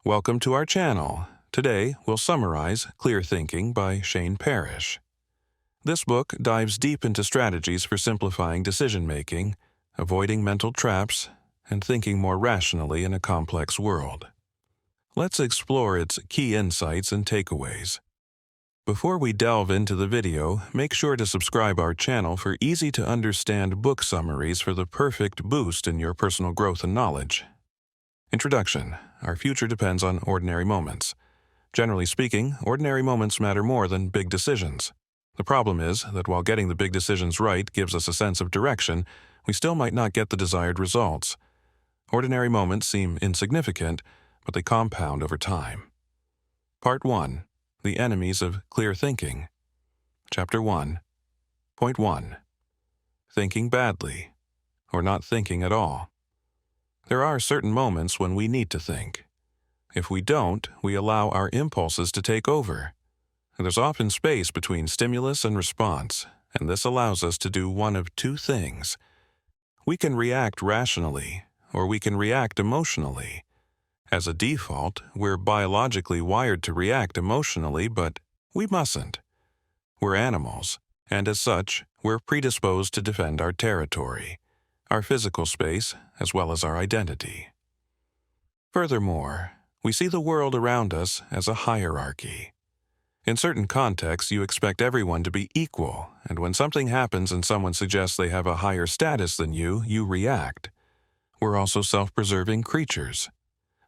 Welcome to our channel. Today, we'll summarize Clear Thinking by Shane Parrish. This book dives deep into strategies for simplifying decision-making, avoiding mental traps, and thinking more rationally in a complex world. Let's explore its key insights and takeaways. Before we delve into the video, make sure to subscribe our channel for easy-to-understand book summaries for the perfect boost in your personal growth and knowledge. Introduction. Our future depends on ordinary moments. Generally speaking, ordinary moments matter more than big decisions. The problem is that while getting the big decisions right gives us a sense of direction, we still might not get the desired results. Ordinary moments seem insignificant, but they compound over time. Part 1. The Enemies of Clear Thinking. Chapter 1. Point 1. Thinking badly, or not thinking at all. There are certain moments when we need to think. If we don't, we allow our impulses to take over. There's often space between stimulus and response, and this allows us to do one of two things. We can react rationally, or we can react emotionally. As a default, we're biologically wired to react emotionally, but we mustn't. We're animals, and as such, we're predisposed to defend our territory, our physical space, as well as our identity. Furthermore, we see the world around us as a hierarchy. In certain contexts, you expect everyone to be equal, and when something happens and someone suggests they have a higher status than you react. We're also self-preserving creatures.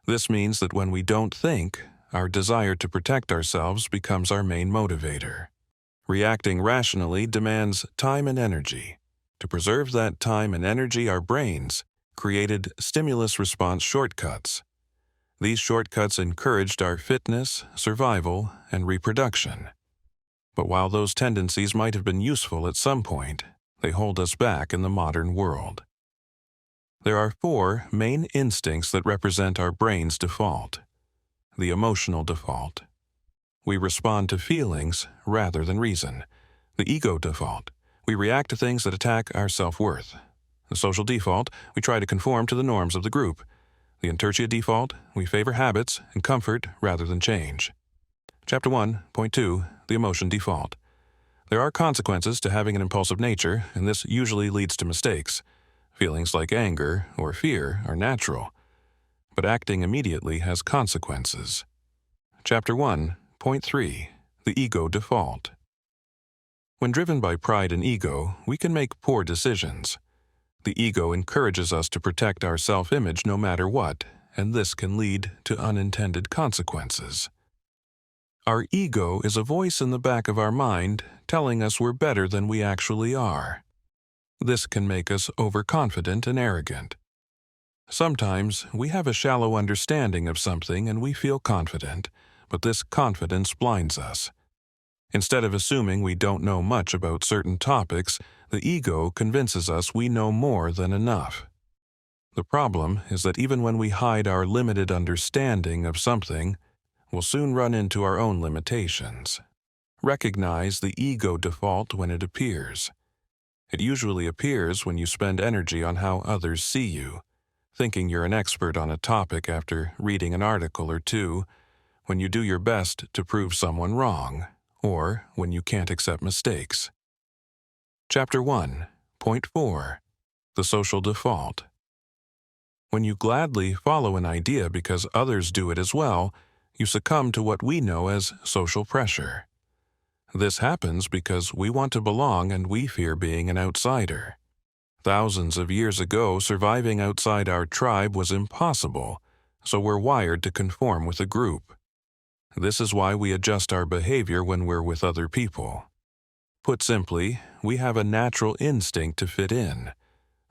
This means that when we don't think, our desire to protect ourselves becomes our main motivator. Reacting rationally demands time and energy. To preserve that time and energy, our brains created stimulus-response shortcuts. These shortcuts encouraged our fitness, survival, and reproduction. But while those tendencies might have been useful at some point, they hold us back in the modern world. There are 4 main instincts that represent our brain's default. The emotional default. We respond to feelings rather than reason. The ego default. We react to things that attack our self-worth. The social default. We try to conform to the norms of the group. The inertia default. We favor habits and comfort rather than change. Chapter 1, Point 2. The emotion default. There are consequences to having an impulsive nature, and this usually leads to mistakes. Feelings like anger or fear are natural, but acting immediately has consequences. Chapter 1, Point 3. The ego default. When driven by pride and ego, we can make poor decisions. The ego encourages us to protect our self-image no matter what, and this can lead to unintended consequences. Our ego is a voice in the back of our mind telling us we're better than we actually are. This can make us overconfident and arrogant. Sometimes we have a shallow understanding of something and we feel confident, but this confidence blinds us. Instead of assuming we don't know much about certain topics, the ego convinces us we know more than enough. The problem is that even when we hide our limited understanding of something, we'll soon run into our own limitations. Recognize the ego default when it appears. It usually appears when you spend energy on how others see you, thinking you're an expert on a topic after reading an article or two, when you do your best to prove someone wrong, or when you can't accept mistakes. Chapter 1, Point 4. The social default. When you gladly follow an idea because others do it as well, you succumb to what we know as social pressure. This happens because we want to belong and we fear being an outsider. Thousands of years ago, surviving outside our tribe was impossible, so we're wired to conform with a group. This is why we adjust our behavior when we're with other people. Put simply, we have a natural instinct to fit in.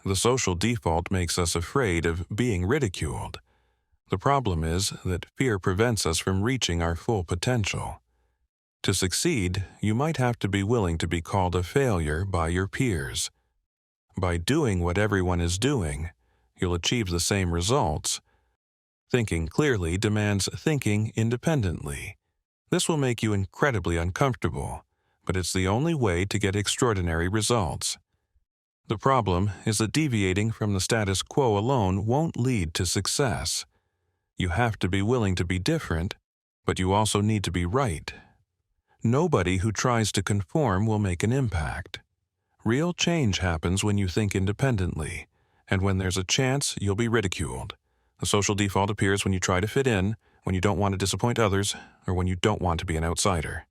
The social default makes us afraid of being ridiculed. The problem is that fear prevents us from reaching our full potential. To succeed, you might have to be willing to be called a failure by your peers. By doing what everyone is doing, you'll achieve the same results. Thinking clearly demands thinking independently. This will make you incredibly uncomfortable, but it's the only way to get extraordinary results. The problem is that deviating from the status quo alone won't lead to success. You have to be willing to be different, but you also need to be right. Nobody who tries to conform will make an impact. Real change happens when you think independently, and when there's a chance, you'll be ridiculed. The social default appears when you try to fit in, when you don't want to disappoint others, or when you don't want to be an outsider.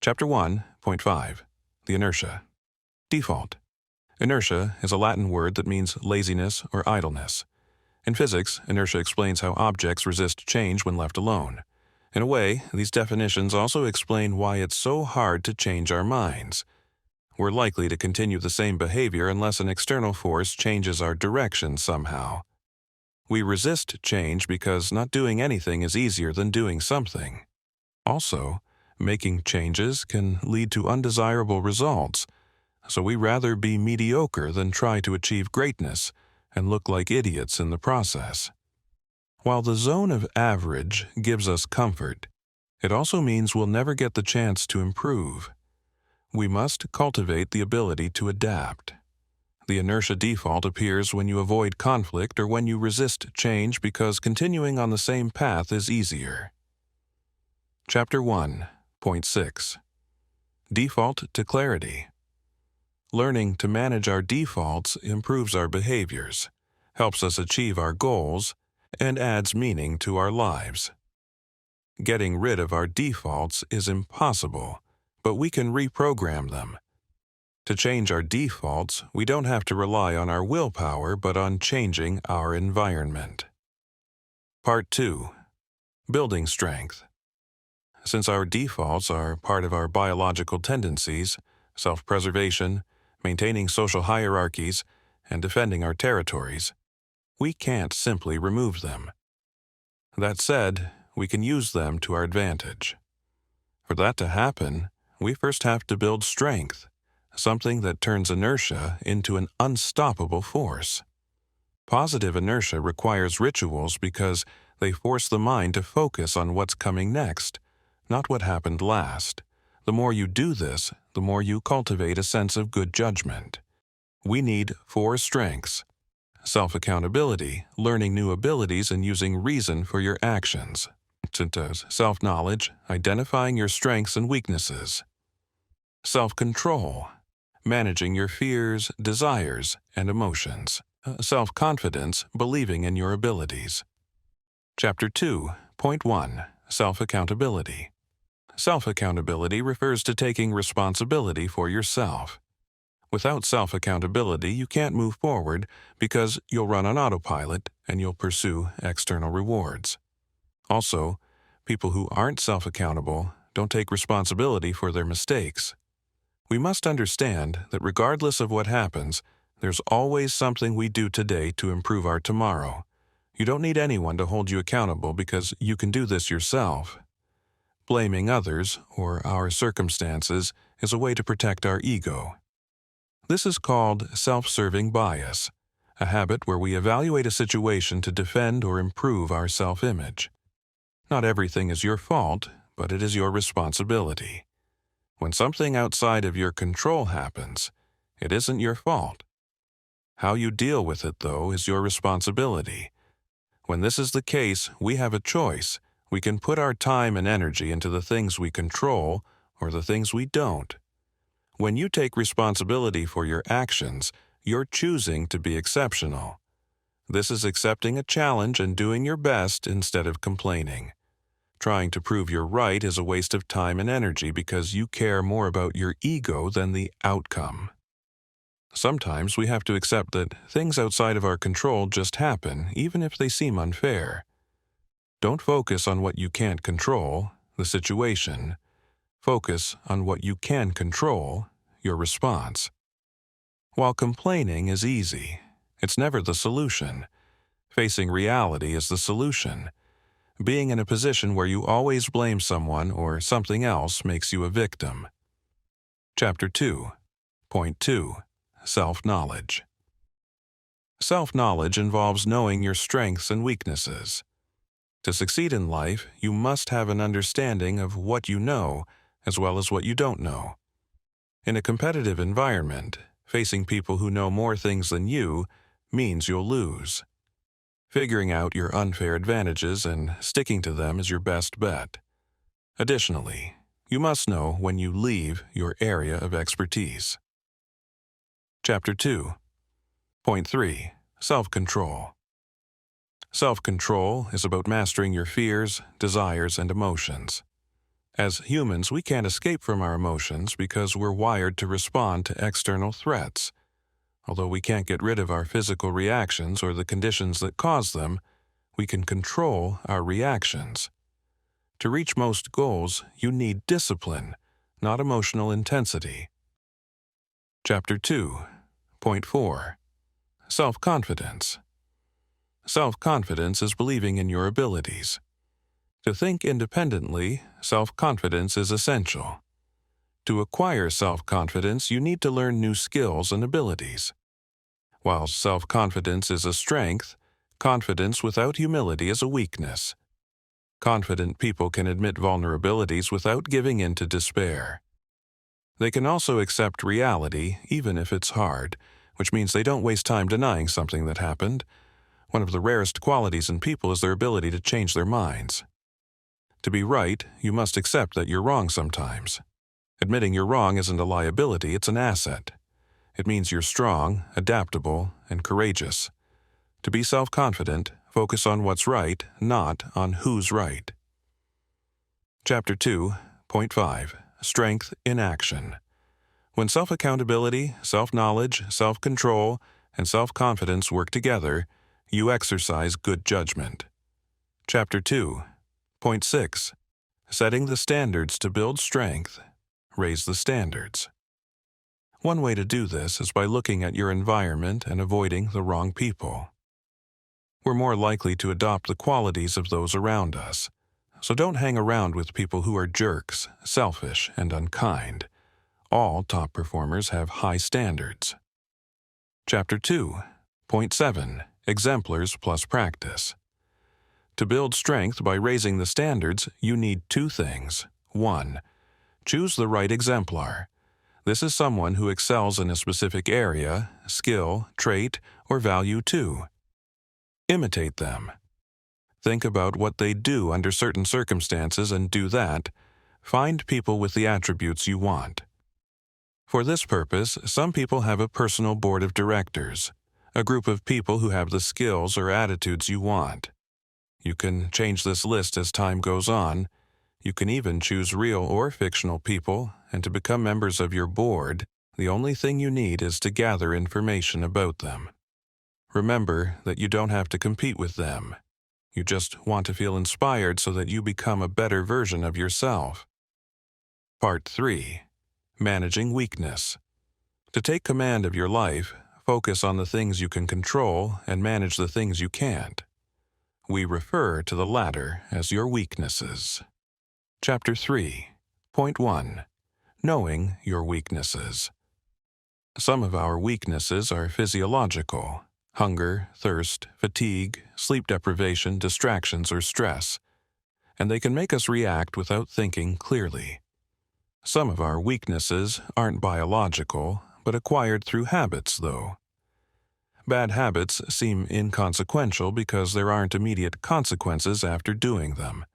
Chapter 1.5. The Inertia. Default. Inertia is a Latin word that means laziness or idleness. In physics, inertia explains how objects resist change when left alone. In a way, these definitions also explain why it's so hard to change our minds. We're likely to continue the same behavior unless an external force changes our direction somehow. We resist change because not doing anything is easier than doing something. Also, making changes can lead to undesirable results, so we rather be mediocre than try to achieve greatness and look like idiots in the process. While the zone of average gives us comfort, it also means we'll never get the chance to improve. We must cultivate the ability to adapt. The inertia default appears when you avoid conflict or when you resist change because continuing on the same path is easier. Chapter 1.6. Default to Clarity. Learning to manage our defaults improves our behaviors, helps us achieve our goals, and adds meaning to our lives. Getting rid of our defaults is impossible, but we can reprogram them. To change our defaults, we don't have to rely on our willpower, but on changing our environment. Part 2. Building Strength. Since our defaults are part of our biological tendencies, self-preservation, maintaining social hierarchies, and defending our territories, we can't simply remove them. That said, we can use them to our advantage. For that to happen, we first have to build strength, something that turns inertia into an unstoppable force. Positive inertia requires rituals because they force the mind to focus on what's coming next, not what happened last. The more you do this, the more you cultivate a sense of good judgment. We need 4 strengths: self-accountability, learning new abilities and using reason for your actions. Self-knowledge, identifying your strengths and weaknesses. Self-control, managing your fears, desires, and emotions. Self-confidence, believing in your abilities. Chapter 2.1. Self-accountability. Self-accountability refers to taking responsibility for yourself. Without self-accountability, you can't move forward because you'll run on autopilot and you'll pursue external rewards. Also, people who aren't self-accountable don't take responsibility for their mistakes. We must understand that regardless of what happens, there's always something we do today to improve our tomorrow. You don't need anyone to hold you accountable because you can do this yourself. Blaming others or our circumstances is a way to protect our ego. This is called self-serving bias, a habit where we evaluate a situation to defend or improve our self-image. Not everything is your fault, but it is your responsibility. When something outside of your control happens, it isn't your fault. How you deal with it, though, is your responsibility. When this is the case, we have a choice. We can put our time and energy into the things we control or the things we don't. When you take responsibility for your actions, you're choosing to be exceptional. This is accepting a challenge and doing your best instead of complaining. Trying to prove you're right is a waste of time and energy because you care more about your ego than the outcome. Sometimes we have to accept that things outside of our control just happen, even if they seem unfair. Don't focus on what you can't control, the situation. Focus on what you can control, your response. While complaining is easy, it's never the solution. Facing reality is the solution. Being in a position where you always blame someone or something else makes you a victim. Chapter 2.2. Self-knowledge. Self-knowledge involves knowing your strengths and weaknesses. To succeed in life, you must have an understanding of what you know as well as what you don't know. In a competitive environment, facing people who know more things than you means you'll lose. Figuring out your unfair advantages and sticking to them is your best bet. Additionally, you must know when you leave your area of expertise. Chapter 2. Point 3. Self-control. Self-control is about mastering your fears, desires, and emotions. As humans, we can't escape from our emotions because we're wired to respond to external threats. Although we can't get rid of our physical reactions or the conditions that cause them, we can control our reactions. To reach most goals, you need discipline, not emotional intensity. Chapter 2. Point 4. Self-confidence. Self-confidence is believing in your abilities. To think independently, self-confidence is essential. To acquire self-confidence, you need to learn new skills and abilities. While self-confidence is a strength, confidence without humility is a weakness. Confident people can admit vulnerabilities without giving in to despair. They can also accept reality, even if it's hard, which means they don't waste time denying something that happened. One of the rarest qualities in people is their ability to change their minds. To be right, you must accept that you're wrong sometimes. Admitting you're wrong isn't a liability, it's an asset. It means you're strong, adaptable, and courageous. To be self-confident, focus on what's right, not on who's right. Chapter 2, Point 5. Strength in action. When self-accountability, self-knowledge, self-control, and self-confidence work together, you exercise good judgment. Chapter 2, Point 6. Setting the standards to build strength. Raise the standards. One way to do this is by looking at your environment and avoiding the wrong people. We're more likely to adopt the qualities of those around us, so don't hang around with people who are jerks, selfish, and unkind. All top performers have high standards. Chapter 2, Point 7. Exemplars plus practice. To build strength by raising the standards, you need two things. 1. Choose the right exemplar. This is someone who excels in a specific area, skill, trait, or value too. Imitate them. Think about what they do under certain circumstances and do that. Find people with the attributes you want. For this purpose, some people have a personal board of directors, a group of people who have the skills or attitudes you want. You can change this list as time goes on. You can even choose real or fictional people, and to become members of your board, the only thing you need is to gather information about them. Remember that you don't have to compete with them. You just want to feel inspired so that you become a better version of yourself. Part 3. Managing weakness. To take command of your life, focus on the things you can control and manage the things you can't. We refer to the latter as your weaknesses. Chapter 3. Point 1. Knowing your weaknesses. Some of our weaknesses are physiological: hunger, thirst, fatigue, sleep deprivation, distractions, or stress, and they can make us react without thinking clearly. Some of our weaknesses aren't biological, but acquired through habits, though. Bad habits seem inconsequential because there aren't immediate consequences after doing them.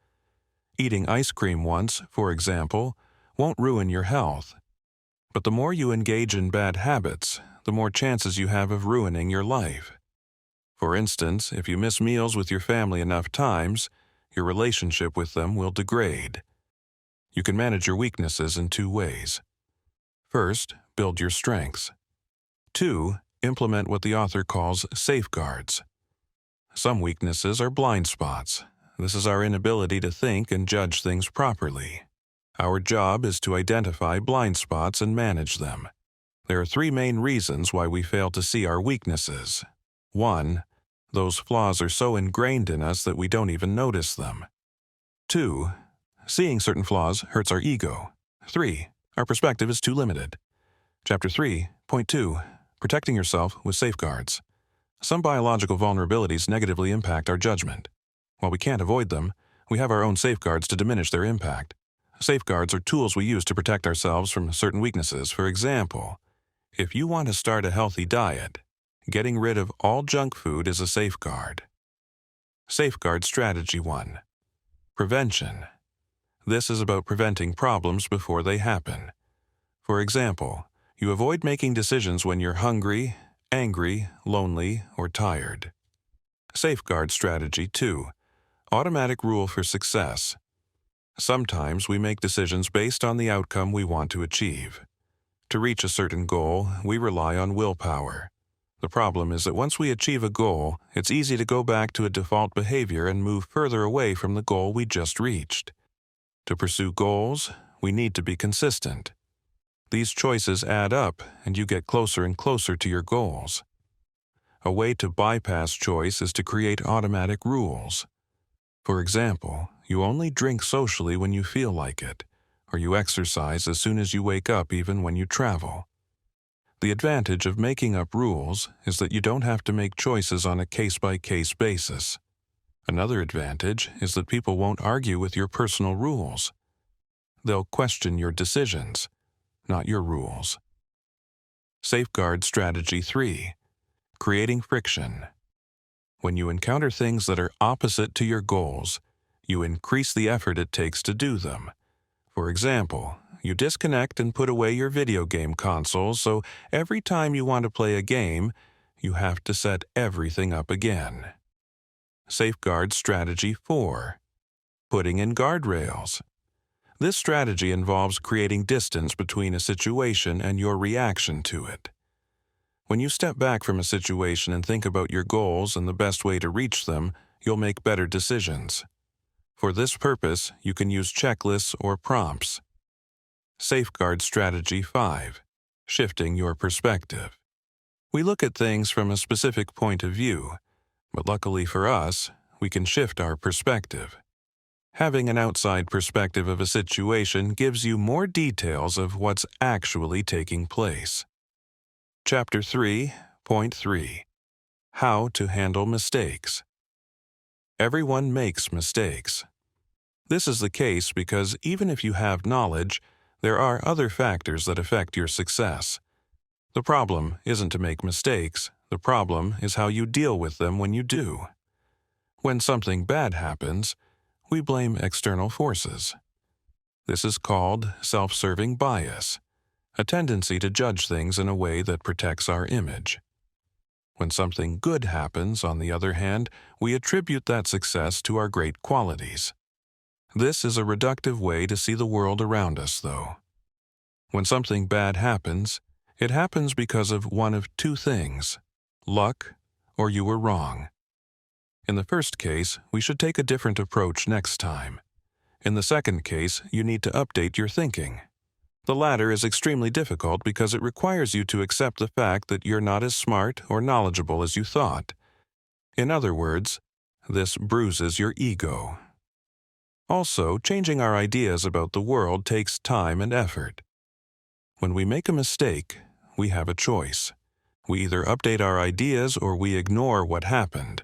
Eating ice cream once, for example, won't ruin your health. But the more you engage in bad habits, the more chances you have of ruining your life. For instance, if you miss meals with your family enough times, your relationship with them will degrade. You can manage your weaknesses in two ways. First, build your strengths. 2. Implement what the author calls safeguards. Some weaknesses are blind spots. This is our inability to think and judge things properly. Our job is to identify blind spots and manage them. There are 3 main reasons why we fail to see our weaknesses. 1. Those flaws are so ingrained in us that we don't even notice them. 2. Seeing certain flaws hurts our ego. 3. Our perspective is too limited. Chapter 3, Point 2. Protecting yourself with safeguards. Some biological vulnerabilities negatively impact our judgment. While we can't avoid them, we have our own safeguards to diminish their impact. Safeguards are tools we use to protect ourselves from certain weaknesses. For example, if you want to start a healthy diet, getting rid of all junk food is a safeguard. Safeguard Strategy 1. Prevention. This is about preventing problems before they happen. For example, you avoid making decisions when you're hungry, angry, lonely, or tired. Safeguard Strategy 2. Automatic rule for success. Sometimes we make decisions based on the outcome we want to achieve. To reach a certain goal, we rely on willpower. The problem is that once we achieve a goal, it's easy to go back to a default behavior and move further away from the goal we just reached. To pursue goals, we need to be consistent. These choices add up, and you get closer and closer to your goals. A way to bypass choice is to create automatic rules. For example, you only drink socially when you feel like it, or you exercise as soon as you wake up even when you travel. The advantage of making up rules is that you don't have to make choices on a case-by-case basis. Another advantage is that people won't argue with your personal rules. They'll question your decisions, not your rules. Safeguard Strategy 3. Creating friction. When you encounter things that are opposite to your goals, you increase the effort it takes to do them. For example, you disconnect and put away your video game consoles, so every time you want to play a game, you have to set everything up again. Safeguard Strategy 4. Putting in guardrails. This strategy involves creating distance between a situation and your reaction to it. When you step back from a situation and think about your goals and the best way to reach them, you'll make better decisions. For this purpose, you can use checklists or prompts. Safeguard Strategy 5. Shifting your perspective. We look at things from a specific point of view, but luckily for us, we can shift our perspective. Having an outside perspective of a situation gives you more details of what's actually taking place. Chapter 3.3. How to handle mistakes. Everyone makes mistakes. This is the case because even if you have knowledge, there are other factors that affect your success. The problem isn't to make mistakes, the problem is how you deal with them when you do. When something bad happens, we blame external forces. This is called self-serving bias, a tendency to judge things in a way that protects our image. When something good happens, on the other hand, we attribute that success to our great qualities. This is a reductive way to see the world around us, though. When something bad happens, it happens because of one of two things: luck or you were wrong. In the first case, we should take a different approach next time. In the second case, you need to update your thinking. The latter is extremely difficult because it requires you to accept the fact that you're not as smart or knowledgeable as you thought. In other words, this bruises your ego. Also, changing our ideas about the world takes time and effort. When we make a mistake, we have a choice. We either update our ideas or we ignore what happened.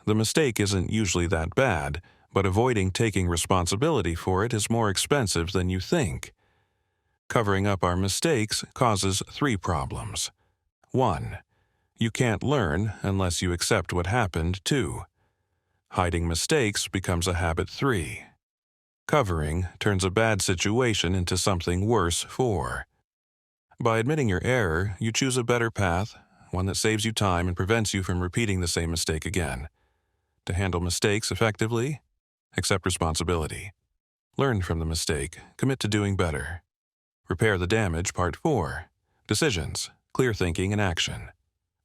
The mistake isn't usually that bad, but avoiding taking responsibility for it is more expensive than you think. Covering up our mistakes causes 3 problems. 1. You can't learn unless you accept what happened. 2. Hiding mistakes becomes a habit. 3. Covering turns a bad situation into something worse. 4. By admitting your error, you choose a better path, one that saves you time and prevents you from repeating the same mistake again. To handle mistakes effectively, accept responsibility. Learn from the mistake, commit to doing better. Repair the damage. Part 4. Decisions, clear thinking, and action.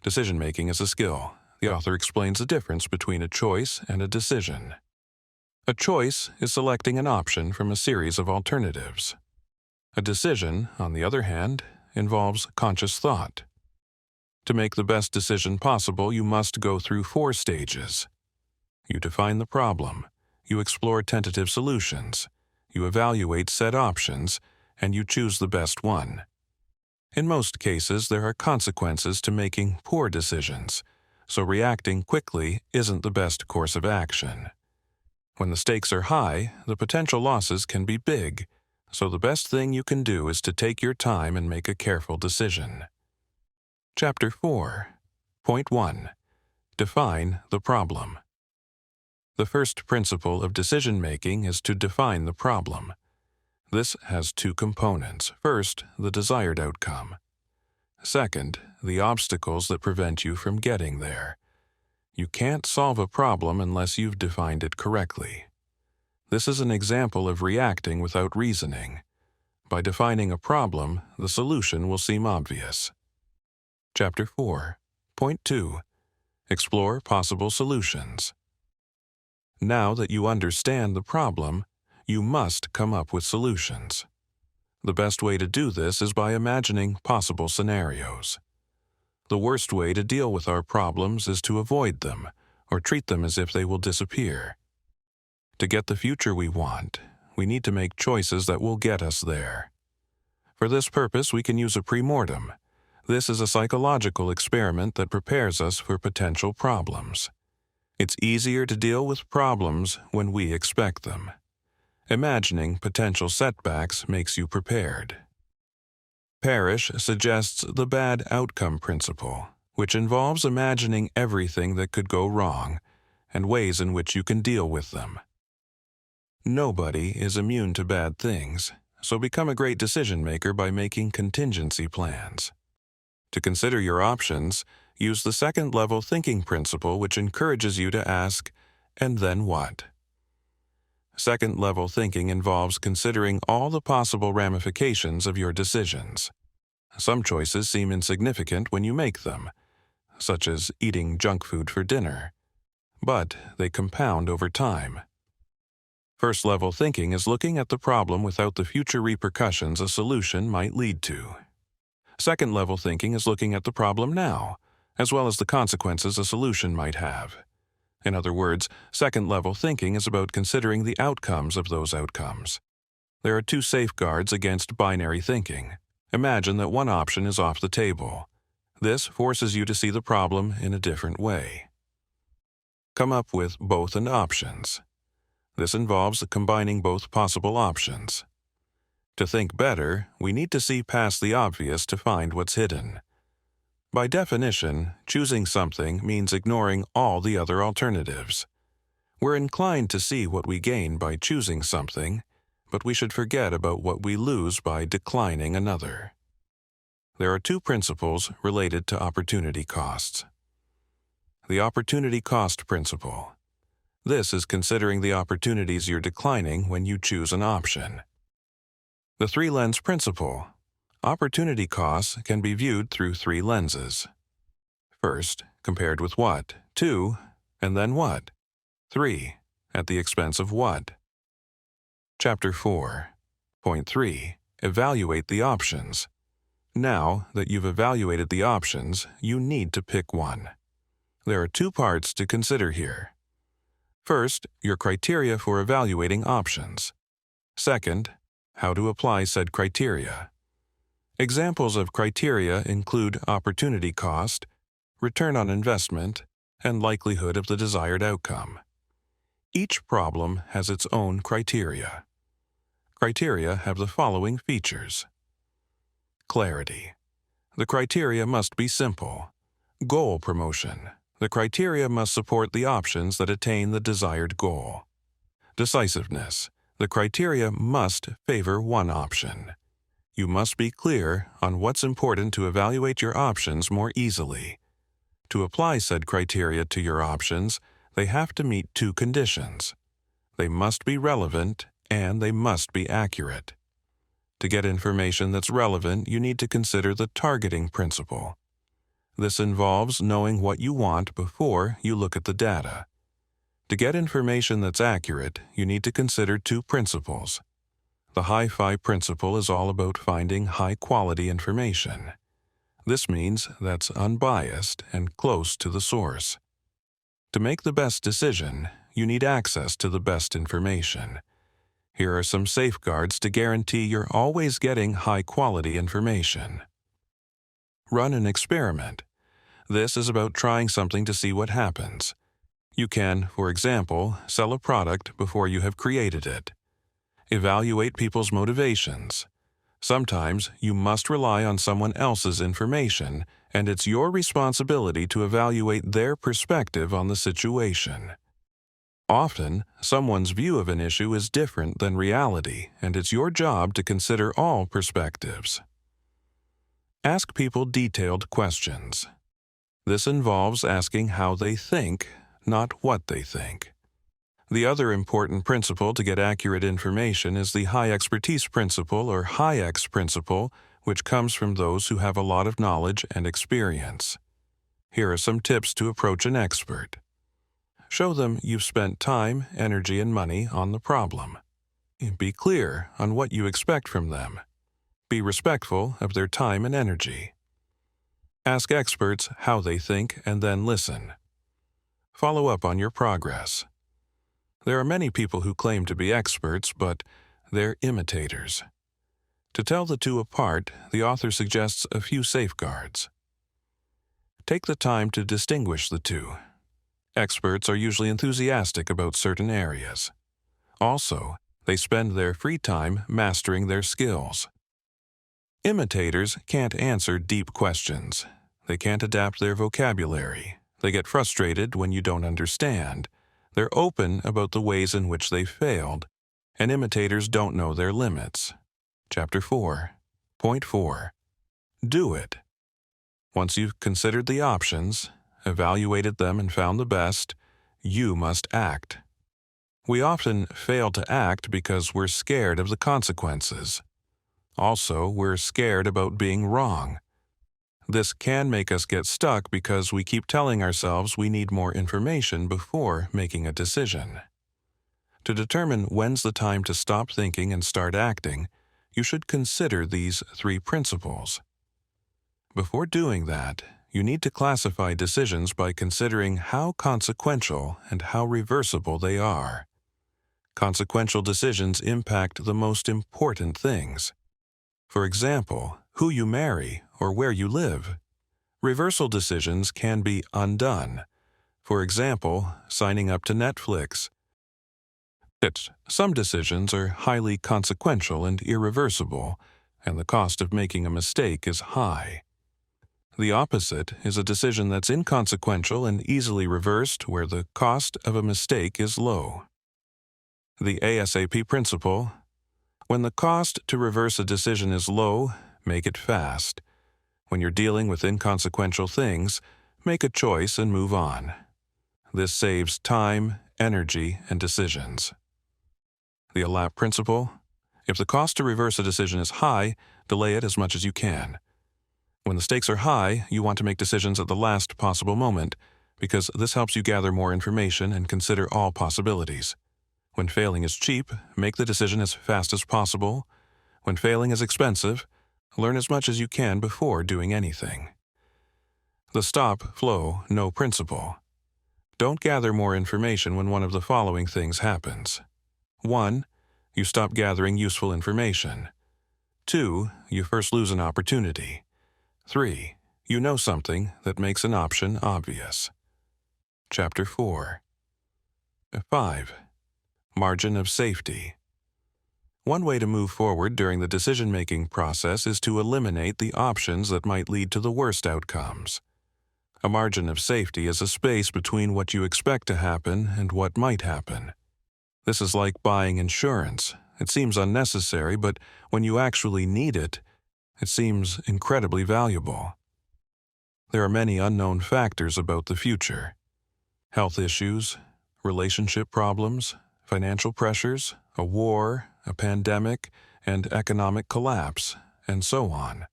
Decision-making is a skill. The author explains the difference between a choice and a decision. A choice is selecting an option from a series of alternatives. A decision, on the other hand, involves conscious thought. To make the best decision possible, you must go through 4 stages. You define the problem, you explore tentative solutions, you evaluate said options, and you choose the best one. In most cases, there are consequences to making poor decisions, so reacting quickly isn't the best course of action. When the stakes are high, the potential losses can be big, so the best thing you can do is to take your time and make a careful decision. Chapter 4.1. Define the problem. The first principle of decision-making is to define the problem. This has two components. First, the desired outcome. Second, the obstacles that prevent you from getting there. You can't solve a problem unless you've defined it correctly. This is an example of reacting without reasoning. By defining a problem, the solution will seem obvious. Chapter 4. Point 2. Explore possible solutions. Now that you understand the problem, you must come up with solutions. The best way to do this is by imagining possible scenarios. The worst way to deal with our problems is to avoid them or treat them as if they will disappear. To get the future we want, we need to make choices that will get us there. For this purpose, we can use a premortem. This is a psychological experiment that prepares us for potential problems. It's easier to deal with problems when we expect them. Imagining potential setbacks makes you prepared. Parrish suggests the bad outcome principle, which involves imagining everything that could go wrong and ways in which you can deal with them. Nobody is immune to bad things, so become a great decision-maker by making contingency plans. To consider your options, use the second-level thinking principle, which encourages you to ask, "And then what?" Second-level thinking involves considering all the possible ramifications of your decisions. Some choices seem insignificant when you make them, such as eating junk food for dinner, but they compound over time. First-level thinking is looking at the problem without the future repercussions a solution might lead to. Second-level thinking is looking at the problem now, as well as the consequences a solution might have. In other words, second-level thinking is about considering the outcomes of those outcomes. There are two safeguards against binary thinking. Imagine that one option is off the table. This forces you to see the problem in a different way. Come up with both and options. This involves combining both possible options. To think better, we need to see past the obvious to find what's hidden. By definition, choosing something means ignoring all the other alternatives. We're inclined to see what we gain by choosing something, but we should forget about what we lose by declining another. There are two principles related to opportunity costs. The opportunity cost principle. This is considering the opportunities you're declining when you choose an option. The three-lens principle. Opportunity costs can be viewed through three lenses. First, compared with what? 2, and then what? 3, at the expense of what? Chapter 4. Point 3. Evaluate the options. Now that you've evaluated the options, you need to pick one. There are two parts to consider here. First, your criteria for evaluating options. Second, how to apply said criteria. Examples of criteria include opportunity cost, return on investment, and likelihood of the desired outcome. Each problem has its own criteria. Criteria have the following features. Clarity. The criteria must be simple. Goal promotion. The criteria must support the options that attain the desired goal. Decisiveness. The criteria must favor one option. You must be clear on what's important to evaluate your options more easily. To apply said criteria to your options, they have to meet two conditions. They must be relevant and they must be accurate. To get information that's relevant, you need to consider the targeting principle. This involves knowing what you want before you look at the data. To get information that's accurate, you need to consider two principles. The hi-fi principle is all about finding high-quality information. This means that's unbiased and close to the source. To make the best decision, you need access to the best information. Here are some safeguards to guarantee you're always getting high-quality information. Run an experiment. This is about trying something to see what happens. You can, for example, sell a product before you have created it. Evaluate people's motivations. Sometimes you must rely on someone else's information, and it's your responsibility to evaluate their perspective on the situation. Often, someone's view of an issue is different than reality, and it's your job to consider all perspectives. Ask people detailed questions. This involves asking how they think, not what they think. The other important principle to get accurate information is the high expertise principle, or HIEX principle, which comes from those who have a lot of knowledge and experience. Here are some tips to approach an expert. Show them you've spent time, energy, and money on the problem. Be clear on what you expect from them. Be respectful of their time and energy. Ask experts how they think and then listen. Follow up on your progress. There are many people who claim to be experts, but they're imitators. To tell the two apart, the author suggests a few safeguards. Take the time to distinguish the two. Experts are usually enthusiastic about certain areas. Also, they spend their free time mastering their skills. Imitators can't answer deep questions. They can't adapt their vocabulary. They get frustrated when you don't understand. They're open about the ways in which they failed, and imitators don't know their limits. Chapter 4. Point 4. Do it. Once you've considered the options, evaluated them and found the best, you must act. We often fail to act because we're scared of the consequences. Also, we're scared about being wrong. This can make us get stuck because we keep telling ourselves we need more information before making a decision. To determine when's the time to stop thinking and start acting, you should consider these 3 principles. Before doing that, you need to classify decisions by considering how consequential and how reversible they are. Consequential decisions impact the most important things. For example, who you marry or where you live. Reversal decisions can be undone. For example, signing up to Netflix. Some decisions are highly consequential and irreversible, and the cost of making a mistake is high. The opposite is a decision that's inconsequential and easily reversed, where the cost of a mistake is low. The ASAP principle: when the cost to reverse a decision is low, make it fast. When you're dealing with inconsequential things, make a choice and move on. This saves time, energy, and decisions. The ALAP principle: if the cost to reverse a decision is high, delay it as much as you can. When the stakes are high, you want to make decisions at the last possible moment, because this helps you gather more information and consider all possibilities. When failing is cheap, make the decision as fast as possible. When failing is expensive, learn as much as you can before doing anything. The stop, flow, no principle. Don't gather more information when one of the following things happens. 1. You stop gathering useful information. 2. You first lose an opportunity. 3. You know something that makes an option obvious. Chapter 4. 5. Margin of safety. One way to move forward during the decision-making process is to eliminate the options that might lead to the worst outcomes. A margin of safety is a space between what you expect to happen and what might happen. This is like buying insurance. It seems unnecessary, but when you actually need it, it seems incredibly valuable. There are many unknown factors about the future: health issues, relationship problems, financial pressures, a war, a pandemic, and economic collapse, and so on.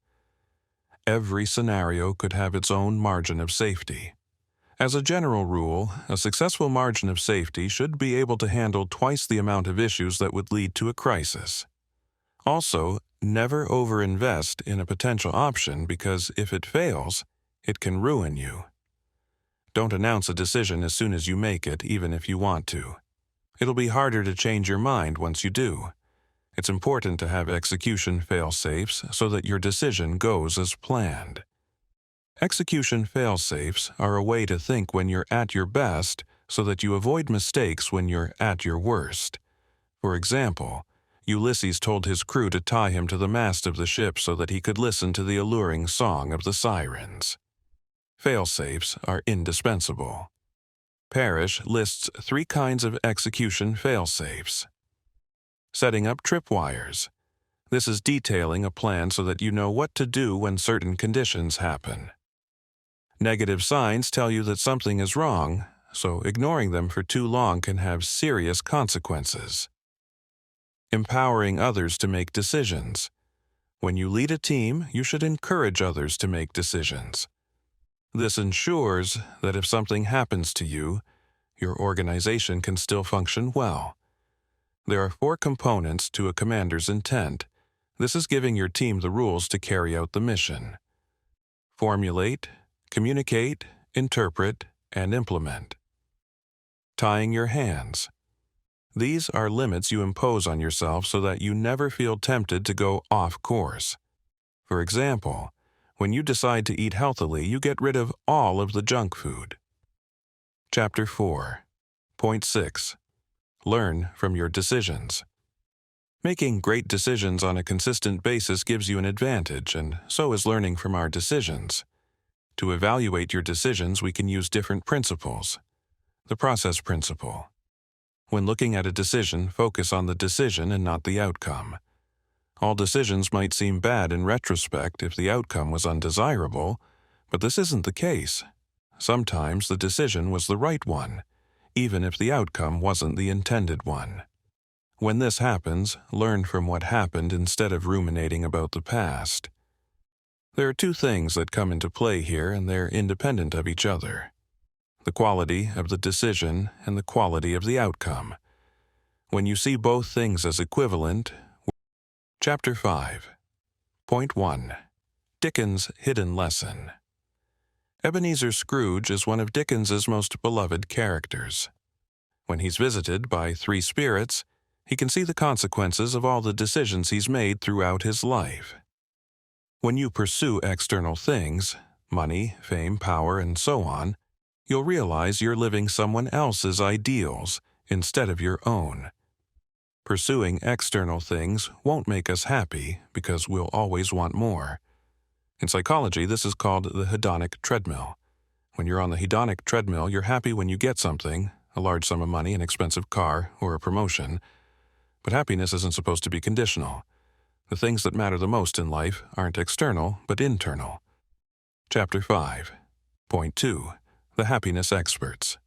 Every scenario could have its own margin of safety. As a general rule, a successful margin of safety should be able to handle twice the amount of issues that would lead to a crisis. Also, never overinvest in a potential option, because if it fails, it can ruin you. Don't announce a decision as soon as you make it, even if you want to. It'll be harder to change your mind once you do. It's important to have execution fail-safes so that your decision goes as planned. Execution fail-safes are a way to think when you're at your best so that you avoid mistakes when you're at your worst. For example, Ulysses told his crew to tie him to the mast of the ship so that he could listen to the alluring song of the sirens. Fail-safes are indispensable. Parrish lists 3 kinds of execution fail-safes. Setting up tripwires. This is detailing a plan so that you know what to do when certain conditions happen. Negative signs tell you that something is wrong, so ignoring them for too long can have serious consequences. Empowering others to make decisions. When you lead a team, you should encourage others to make decisions. This ensures that if something happens to you, your organization can still function well. There are 4 components to a commander's intent. This is giving your team the rules to carry out the mission. Formulate, communicate, interpret, and implement. Tying your hands. These are limits you impose on yourself so that you never feel tempted to go off course. For example, when you decide to eat healthily, you get rid of all of the junk food. Chapter 4.6. Learn from your decisions. Making great decisions on a consistent basis gives you an advantage, and so is learning from our decisions. To evaluate your decisions, we can use different principles. The process principle. When looking at a decision, focus on the decision and not the outcome. All decisions might seem bad in retrospect if the outcome was undesirable, but this isn't the case. Sometimes the decision was the right one, even if the outcome wasn't the intended one. When this happens, learn from what happened instead of ruminating about the past. There are 2 things that come into play here, and they're independent of each other. The quality of the decision and the quality of the outcome. When you see both things as equivalent. Chapter 5.1. Dickens' Hidden Lesson. Ebenezer Scrooge is one of Dickens's most beloved characters. When he's visited by 3 spirits, he can see the consequences of all the decisions he's made throughout his life. When you pursue external things, money, fame, power, and so on, you'll realize you're living someone else's ideals instead of your own. Pursuing external things won't make us happy because we'll always want more. In psychology, this is called the hedonic treadmill. When you're on the hedonic treadmill, you're happy when you get something, a large sum of money, an expensive car, or a promotion. But happiness isn't supposed to be conditional. The things that matter the most in life aren't external, but internal. Chapter 5.2. The Happiness Experts.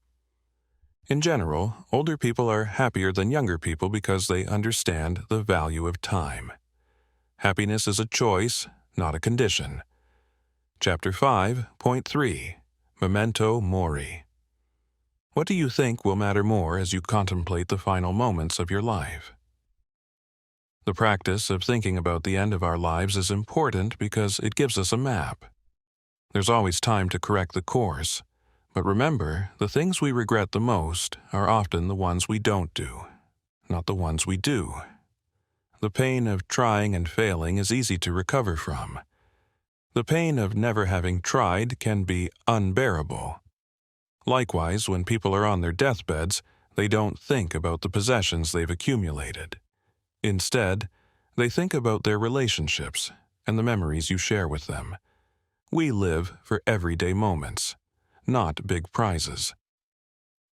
In general, older people are happier than younger people because they understand the value of time. Happiness is a choice, not a condition. Chapter 5.3. Memento Mori. What do you think will matter more as you contemplate the final moments of your life? The practice of thinking about the end of our lives is important because it gives us a map. There's always time to correct the course, but remember, the things we regret the most are often the ones we don't do, not the ones we do. The pain of trying and failing is easy to recover from. The pain of never having tried can be unbearable. Likewise, when people are on their deathbeds, they don't think about the possessions they've accumulated. Instead, they think about their relationships and the memories you share with them. We live for everyday moments, not big prizes.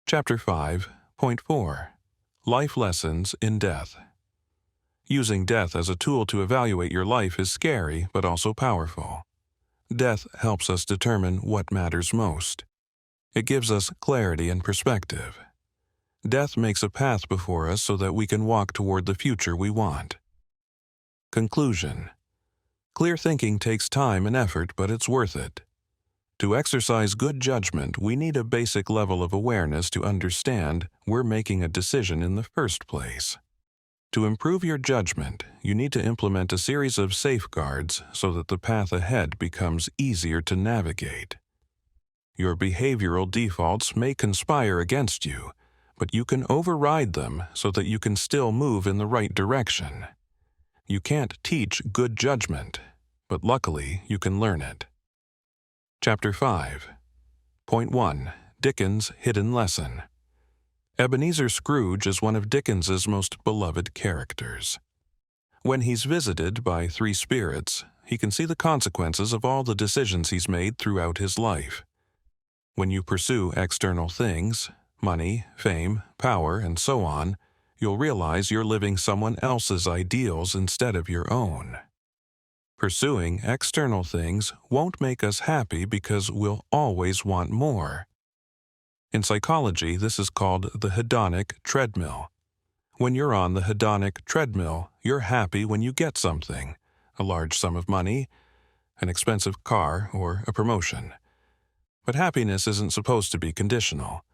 Chapter 5.4. Life Lessons in Death. Using death as a tool to evaluate your life is scary but also powerful. Death helps us determine what matters most. It gives us clarity and perspective. Death makes a path before us so that we can walk toward the future we want. Conclusion. Clear thinking takes time and effort, but it's worth it. To exercise good judgment, we need a basic level of awareness to understand we're making a decision in the first place. To improve your judgment, you need to implement a series of safeguards so that the path ahead becomes easier to navigate. Your behavioral defaults may conspire against you, but you can override them so that you can still move in the right direction. You can't teach good judgment, but luckily you can learn it. Chapter 5.1. Dickens' Hidden Lesson. Ebenezer Scrooge is one of Dickens's most beloved characters. When he's visited by 3 spirits, he can see the consequences of all the decisions he's made throughout his life. When you pursue external things, money, fame, power, and so on, you'll realize you're living someone else's ideals instead of your own. Pursuing external things won't make us happy because we'll always want more. In psychology, this is called the hedonic treadmill. When you're on the hedonic treadmill, you're happy when you get something, a large sum of money, an expensive car, or a promotion. But happiness isn't supposed to be conditional.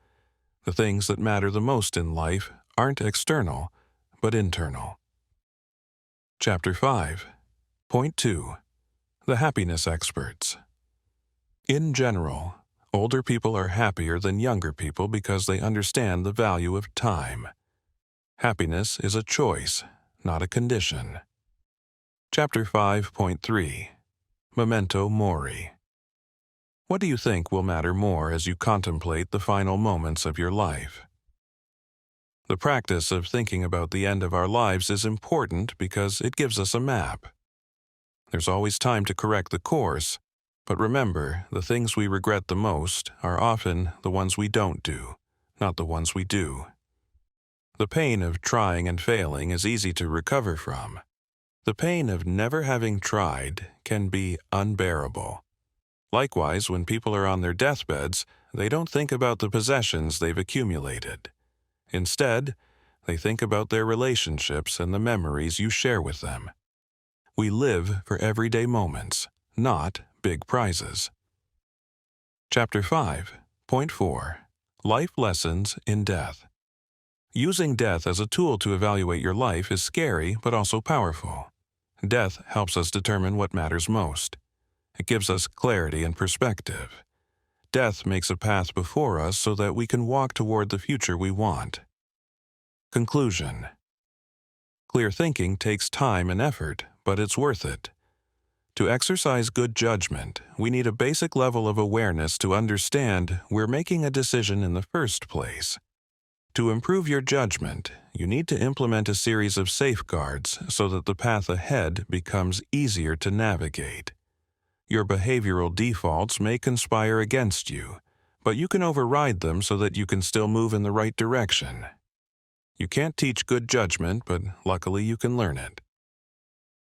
The things that matter the most in life aren't external, but internal. Chapter 5. Point 2. The Happiness Experts. In general, older people are happier than younger people because they understand the value of time. Happiness is a choice, not a condition. Chapter 5.3. Memento Mori. What do you think will matter more as you contemplate the final moments of your life? The practice of thinking about the end of our lives is important because it gives us a map. There's always time to correct the course, but remember, the things we regret the most are often the ones we don't do, not the ones we do. The pain of trying and failing is easy to recover from. The pain of never having tried can be unbearable. Likewise, when people are on their deathbeds, they don't think about the possessions they've accumulated. Instead, they think about their relationships and the memories you share with them. We live for everyday moments, not big prizes. Chapter 5.4. Life Lessons in Death. Using death as a tool to evaluate your life is scary but also powerful. Death helps us determine what matters most. It gives us clarity and perspective. Death makes a path before us so that we can walk toward the future we want. Conclusion. Clear thinking takes time and effort, but it's worth it. To exercise good judgment, we need a basic level of awareness to understand we're making a decision in the first place. To improve your judgment, you need to implement a series of safeguards so that the path ahead becomes easier to navigate. Your behavioral defaults may conspire against you, but you can override them so that you can still move in the right direction. You can't teach good judgment, but luckily you can learn it.